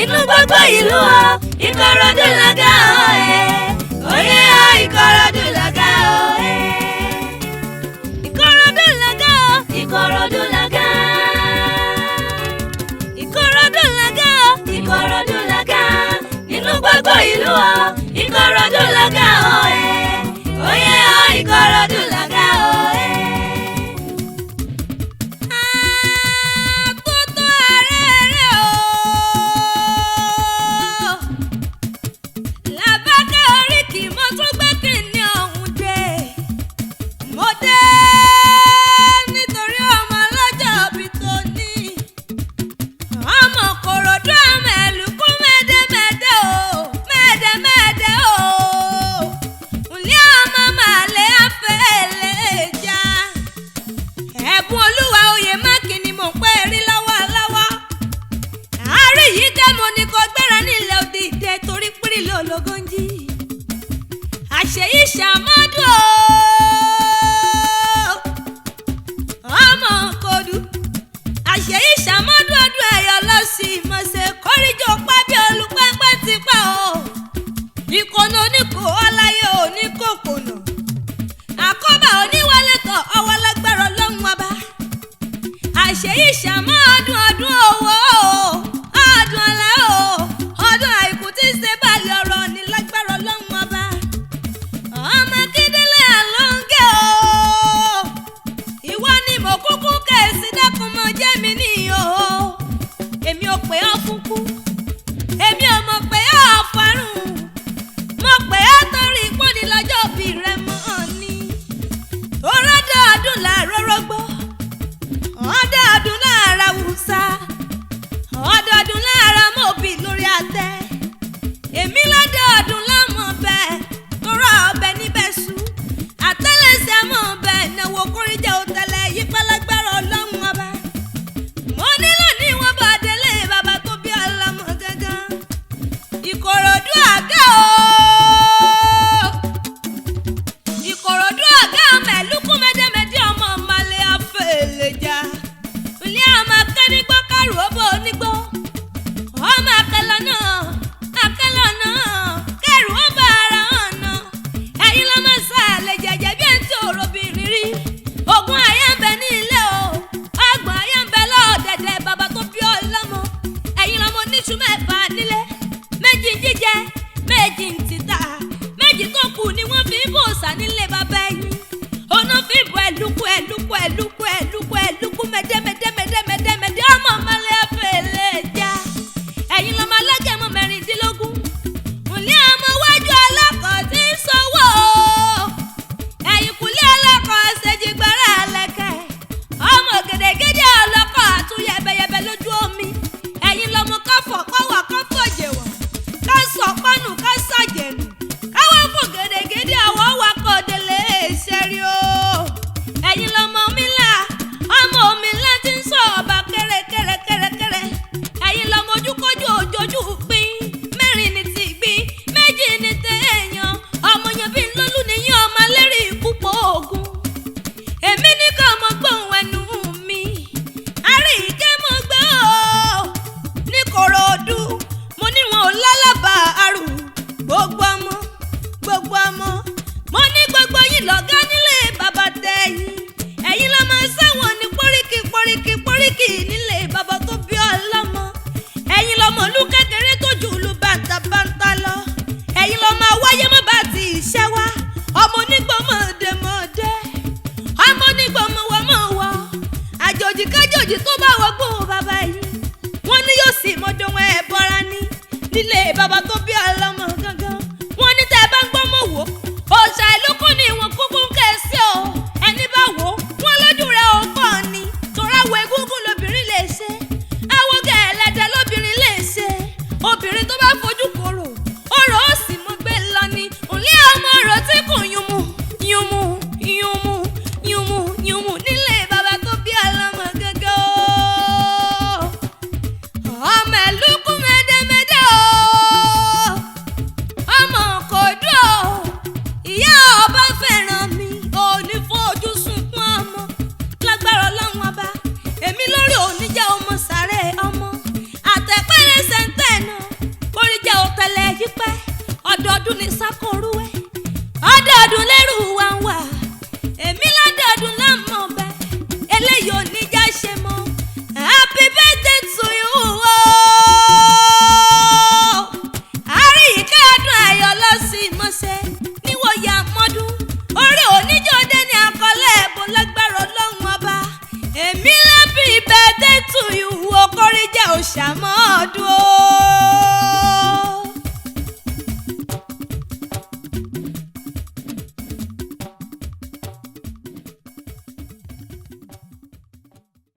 inú gbogbo ìlú o Ìkòròdú lọ́gá o oyè o Ìkòròdú lọ́gá o Ìkòròdú lọ́gá o Ìkòròdú lọ́gá Ìkòròdú lọ́gá o Ìkòròdú lọ́gá inú gbogbo ìlú o Ìkòròdú lọ́gá o oyè o Ìkòròdú lọ́gá o. Àṣeyí ṣàmọ́dún ọmọ Kodu àṣeyí ṣàmọ́dún ọdún ẹ̀yọ́ lọ sí ìmọ̀ọ́sẹ̀ kórìjọ pábí olùpẹ́pẹ́ ti pẹ́ o ìkònà oníkò ọláyé oníkòkònà àkọ́bà oníwálẹ̀tọ̀ ọwọ́ lágbára ọlọ́run ọba àṣeyí ṣàmọ́dún ọdún owó ọdún ọlá ọdún àìkú tí ń ṣe báàlì ọ̀rọ̀ ní lágbára ọlọ́run ọba. Ọmọ Kídélé àlóńgẹ́ o ìwọ ni mo kúkú kẹ̀sí dákun mọ́ jẹ́ mi níyò èmi ò pé ọ́ kúkú èmi ò mọ̀ pé ọ́ farun mo pé ọ́ torí pọ́nì lọ́jọ́ bí rẹ mọ́ ni torọ́dọ̀ ọdún làárọ̀ rọ́gbọ́ ọdọ̀ ọdún láàárọ̀ wùsà ọdọ̀ ọdún láàárọ̀ mọ́bì lórí àtẹ èmi lọ́dọ̀ ọdún lọ́mọ bẹ́ẹ̀ ọbẹ̀ níbẹ̀ sùn àtẹ́lẹsẹ̀ mọ̀ ọbẹ̀ náwó kórìjà òtẹ́lẹ̀ yípa lágbára ọlọ́run ọba mo nílò ní wọn bá délé bàbá tó bí ọlọ́mọ gángan Ìkòròdú àgá o Ìkòròdú àgá mẹ́lúkú mẹ́dẹ́mẹ́dẹ́ ọmọ ọmọlẹ́ afẹ́lẹ́jà ilé ọmọ akẹ́nigbọ́ kárù ọbọ̀ onígbọ́ ọmọ akẹ́lọ́ náà kẹ́rù ọba ara ọ̀nà ẹ̀yin lọ́mọ sàlẹ̀ jẹ̀jẹ̀ bí ẹni tí òrobìnrin rí ogun ayé ń bẹ ní ilé o ọgbọ̀n ayé ń bẹ lọ́ọ̀dẹ̀dẹ̀ bàbá tó bí ọlọ́mọ ẹ̀yin lọ́mọ oníṣu mẹ́fà nílé méjì jíjẹ méjì ń títà méjì tó kù ni wọ́n fi ń bò sá nílé bàbá ẹ̀yìn ọ̀nà fi bọ̀ ẹ̀lúkú mẹ́dẹ́mẹ́dẹ́ ọmọ ọmọlẹ́ afẹ́lẹ́jà ẹ̀yin lọ́mọ alágẹ̀mọ mẹ́rìndínlógún ǹlẹ́ ọmọ wájú alákọ̀ọ́ tí ń sanwó ẹ̀yìnkùlé alákọ̀ọ́ ṣèjìgbára ẹlẹ́kẹ̀ ọmọ gèdègèdè ọlọ́kọ̀ àtún yẹbẹyẹbẹ lójú omi ẹ̀yin lọ́mọ káfọ̀ kọ́wà káfọ̀ jẹ̀wọ̀ ká sọ pọ́nù ká sàjẹ̀nù káwọ́ fún gèdègèdè àwọ̀ wakọ̀ délé ṣẹ́rí o ẹ̀yin lọ́mọ mílà ọmọ òmìnira ti ń sọ ọba kẹ́rẹ́kẹ́rẹ́ ẹ̀yin lọ́mọ ojúkójú òjòjú pín mẹ́rin ní ti gbìn méjì ní tẹ̀yàn ọmọ yẹn bí lólú nìyí ọmọ lérí púpọ̀ ogun èmi ní ká ọmọ gbóhùn ẹnu mi àríkẹ́ mọ́ gbé o ní Ìkòròdú mo ní wọn ò lálàbà àrùn gbogbo ọmọ mo ní gbogbo yìí lọ́gá nílé bàbá tẹ̀yìn ẹ̀yin ló máa sáwọn ní póríkì nílé bàbá tó bí ọlọ́mọ ẹ̀yin lọ́mọ olú kékeré tó jù lù bàǹtàbàǹtà lọ ẹ̀yin lọ́ máa wáyé mọ́ bá ti ṣẹ́ wá ọmọ onígbọ̀mọdé ọmọ onígbọ̀mọwọ́mọwọ́ àjòjì kájòjì tó bá wọgbó bàbá yìí wọ́n ní yóò sì mọ́dún ẹ̀ bọ́ra ní nílé bàbá tó bí ọlọ́mọ gangan wọ́n ní tẹ́ ẹ bá ń gbọ́mọ̀ wò òòṣà ìlú kún ní ìwọ̀n kúkú ń kẹ́sí o ẹni bá wò wọ́n lójú rẹ̀ ò pọ̀ ni tọ́ra wo egúngún lóbìnrin lè ṣe àwọ̀ gẹ̀ẹ́lẹ́dẹ̀ lóbìnrin lè ṣe ṣàmọ́ ọdún